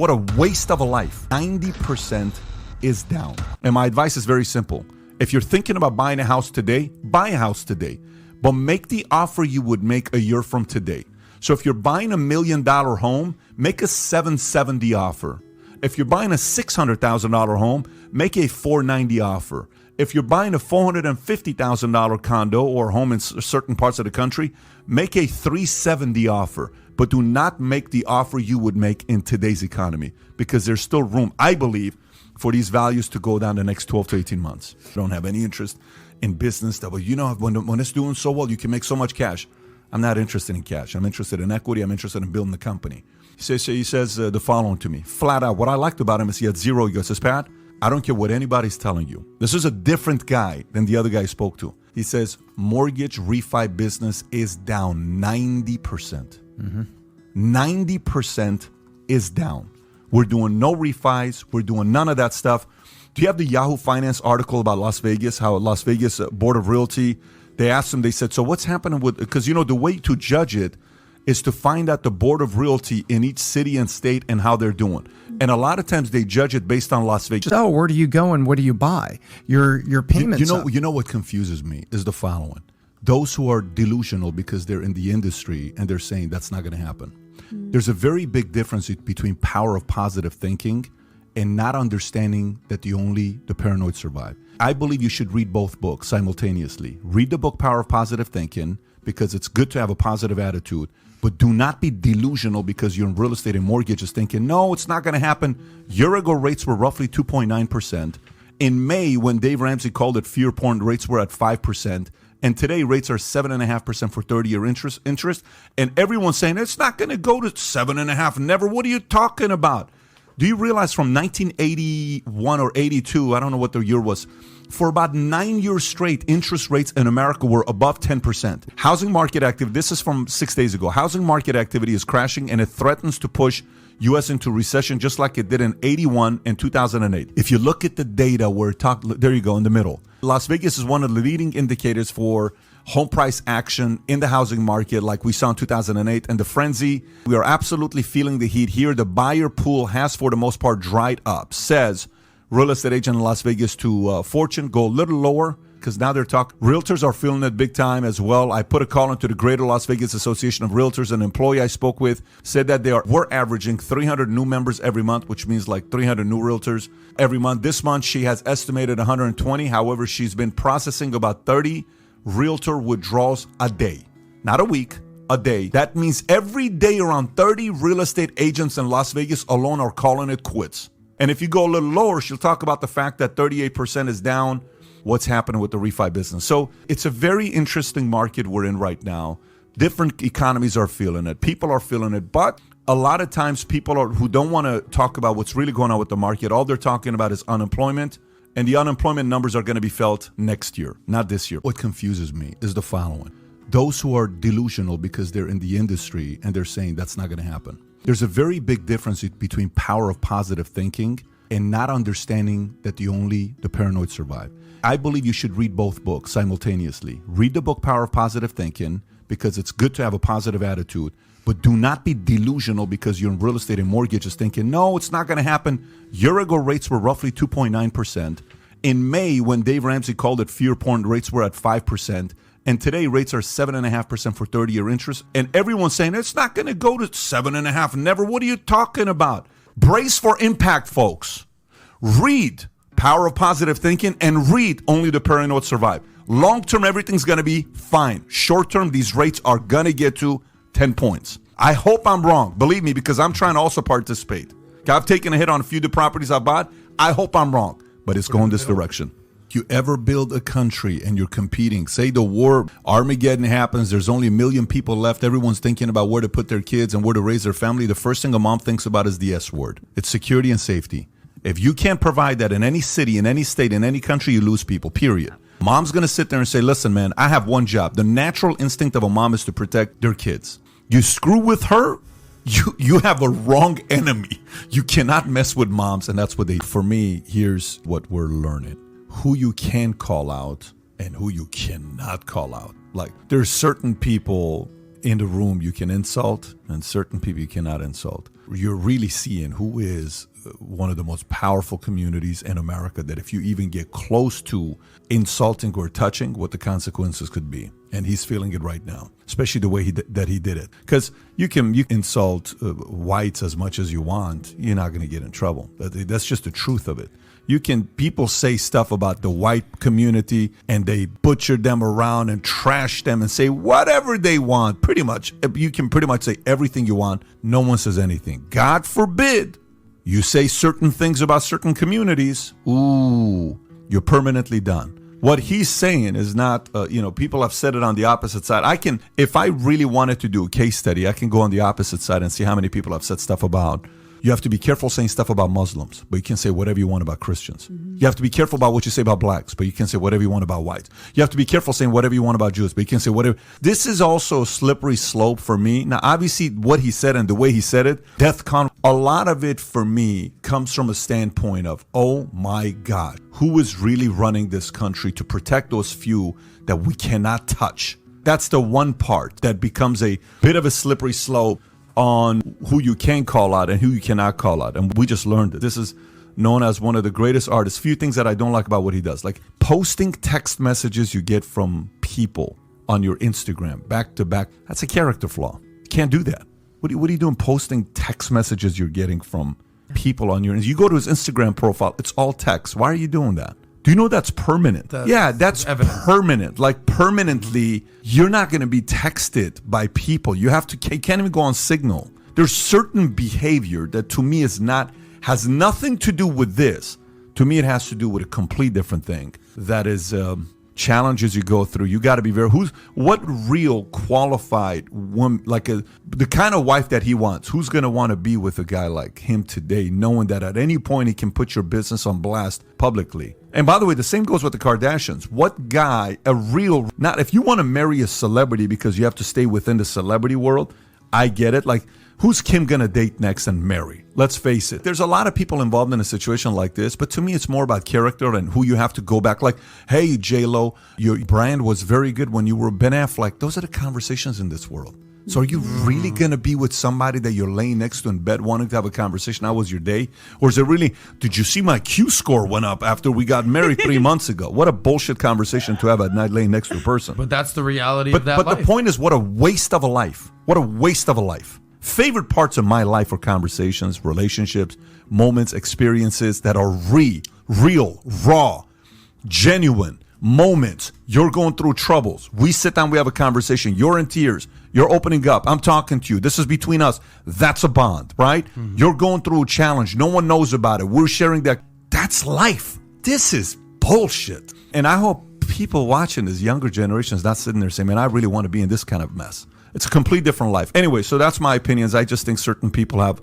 What a waste of a life. 90% is down. And my advice is very simple. If you're thinking about buying a house today, buy a house today. But make the offer you would make a year from today. So if you're buying $1 million home, make a $770 offer. If you're buying a $600,000 home, make a $490 offer. If you're buying a $450,000 condo or home in certain parts of the country, make a $370 offer. But do not make the offer you would make in today's economy, because there's still room, I believe, for these values to go down the next 12 to 18 months. I don't have any interest in business that, well, you know, when it's doing so well, you can make so much cash. I'm not interested in cash. I'm interested in equity. I'm interested in building the company. He says the following to me, flat out. What I liked about him is he had zero. He goes, Pat, I don't care what anybody's telling you. This is a different guy than the other guy I spoke to. He says, mortgage refi business is down 90%. Mm-hmm. 90% is down. We're doing no refis. We're doing none of that stuff. Do you have the Yahoo Finance article about Las Vegas, how Las Vegas Board of Realty, they asked him, they said, so what's happening with, because, you know, the way to judge it is to find out the Board of Realty in each city and state and how they're doing. And a lot of times they judge it based on Las Vegas. So where do you go and what do you buy? Your payments. You know what confuses me is the following. Those who are delusional because they're in the industry and they're saying that's not going to happen. There's a very big difference between power of positive thinking and not understanding that the paranoid survive. I believe you should read both books simultaneously. Read the book Power of Positive Thinking, because it's good to have a positive attitude, but do not be delusional because you're in real estate and mortgages thinking, no, it's not going to happen. Year ago, rates were roughly 2.9%. In May, when Dave Ramsey called it fear porn, rates were at 5%. And today, rates are 7.5% for 30-year interest. And everyone's saying, it's not going to go to 7.5%. Never. What are you talking about? Do you realize from 1981 or 82, I don't know what the year was, for about 9 years straight, interest rates in America were above 10%. Housing market activity, this is from 6 days ago, housing market activity is crashing and it threatens to push U.S. into recession just like it did in 81 and 2008. If you look at the data where there you go in the middle. Las Vegas is one of the leading indicators for home price action in the housing market like we saw in 2008 and the frenzy. We are absolutely feeling the heat here. The buyer pool has for the most part dried up, says real estate agent in Las Vegas to Fortune. Go a little lower because now they're talking. Realtors are feeling it big time as well. I put a call into the Greater Las Vegas Association of Realtors. An employee I spoke with said that we're averaging 300 new members every month, which means like 300 new realtors every month. This month she has estimated 120. However, she's been processing about 30 realtor withdrawals a day, not a week, a day. That means every day around 30 real estate agents in Las Vegas alone are calling it quits. And if you go a little lower, she'll talk about the fact that 38% is down. What's happening with the refi business? So it's a very interesting market we're in right now. Different economies are feeling it. People are feeling it. But a lot of times people who don't want to talk about what's really going on with the market, all they're talking about is unemployment. And the unemployment numbers are going to be felt next year, not this year. What confuses me is the following. Those who are delusional because they're in the industry and they're saying that's not going to happen. There's a very big difference between power of positive thinking and not understanding that the paranoid survive. I believe you should read both books simultaneously. Read the book Power of Positive Thinking, because it's good to have a positive attitude, but do not be delusional because you're in real estate and mortgages thinking, no, it's not going to happen. Year ago, rates were roughly 2.9%. In May, when Dave Ramsey called it fear porn, rates were at 5%. And today, rates are 7.5% for 30-year interest. And everyone's saying, it's not going to go to 7.5%. Never. What are you talking about? Brace for impact, folks. Read Power of Positive Thinking and read Only the Paranoid Survive. Long-term, everything's going to be fine. Short-term, these rates are going to get to 10 points. I hope I'm wrong. Believe me, because I'm trying to also participate. I've taken a hit on a few of the properties I bought. I hope I'm wrong, but it's going this direction. If you ever build a country and you're competing, say the war, Armageddon happens, there's only 1 million people left, everyone's thinking about where to put their kids and where to raise their family, the first thing a mom thinks about is the S word. It's security and safety. If you can't provide that in any city, in any state, in any country, you lose people, period. Mom's going to sit there and say, listen, man, I have one job. The natural instinct of a mom is to protect their kids. You screw with her, you have a wrong enemy. You cannot mess with moms, and that's what for me, here's what we're learning. Who you can call out and who you cannot call out. Like, there's certain people in the room you can insult, and certain people you cannot insult. You're really seeing who is one of the most powerful communities in America, that if you even get close to insulting or touching, what the consequences could be. And he's feeling it right now, especially the way that he did it. Because you can insult whites as much as you want. You're not going to get in trouble. That's just the truth of it. People say stuff about the white community and they butcher them around and trash them and say whatever they want. Pretty much, you can pretty much say everything you want. No one says anything. God forbid you say certain things about certain communities. Ooh, you're permanently done. What he's saying is not, people have said it on the opposite side. If I really wanted to do a case study, I can go on the opposite side and see how many people have said stuff about. You have to be careful saying stuff about Muslims, but you can say whatever you want about Christians. Mm-hmm. You have to be careful about what you say about blacks, but you can say whatever you want about whites. You have to be careful saying whatever you want about Jews, but you can say whatever. This is also a slippery slope for me. Now, obviously, what he said and the way he said it, DEFCON, a lot of it for me comes from a standpoint of, oh my God, who is really running this country to protect those few that we cannot touch? That's the one part that becomes a bit of a slippery slope on who you can call out and who you cannot call out. And we just learned it. This is known as one of the greatest artists. Few things that I don't like about what he does, like posting text messages you get from people on your Instagram back to back. That's a character flaw. You can't do that. What are you doing posting text messages you're getting from people on your, you go to his Instagram profile, it's all text. Why are you doing that? Do you know that's permanent? That's evidence. Permanent. Like permanently, you're not going to be texted by people. You can't even go on Signal. There's certain behavior that to me has nothing to do with this. To me, it has to do with a complete different thing. That is challenges you go through. You got to be what real qualified woman, the kind of wife that he wants, who's going to want to be with a guy like him today, knowing that at any point he can put your business on blast publicly. And by the way, the same goes with the Kardashians. What guy, if you want to marry a celebrity because you have to stay within the celebrity world, I get it. Like, who's Kim going to date next and marry? Let's face it. There's a lot of people involved in a situation like this, but to me, it's more about character and who you have to go back. Like, hey, J-Lo, your brand was very good when you were Ben Affleck. Those are the conversations in this world. So are you really going to be with somebody that you're laying next to in bed wanting to have a conversation? How was your day? Or is it really, did you see my Q score went up after we got married 3 months ago? What a bullshit conversation to have at night laying next to a person. But that's the reality of that life. But the point is, what a waste of a life. What a waste of a life. Favorite parts of my life are conversations, relationships, moments, experiences that are real, raw, genuine moments. You're going through troubles. We sit down, we have a conversation. You're in tears. You're opening up. I'm talking to you. This is between us. That's a bond, right? Mm-hmm. You're going through a challenge. No one knows about it. We're sharing that. That's life. This is bullshit. And I hope people watching this, younger generations, not sitting there saying, man, I really want to be in this kind of mess. It's a complete different life. Anyway, so that's my opinions. I just think certain people have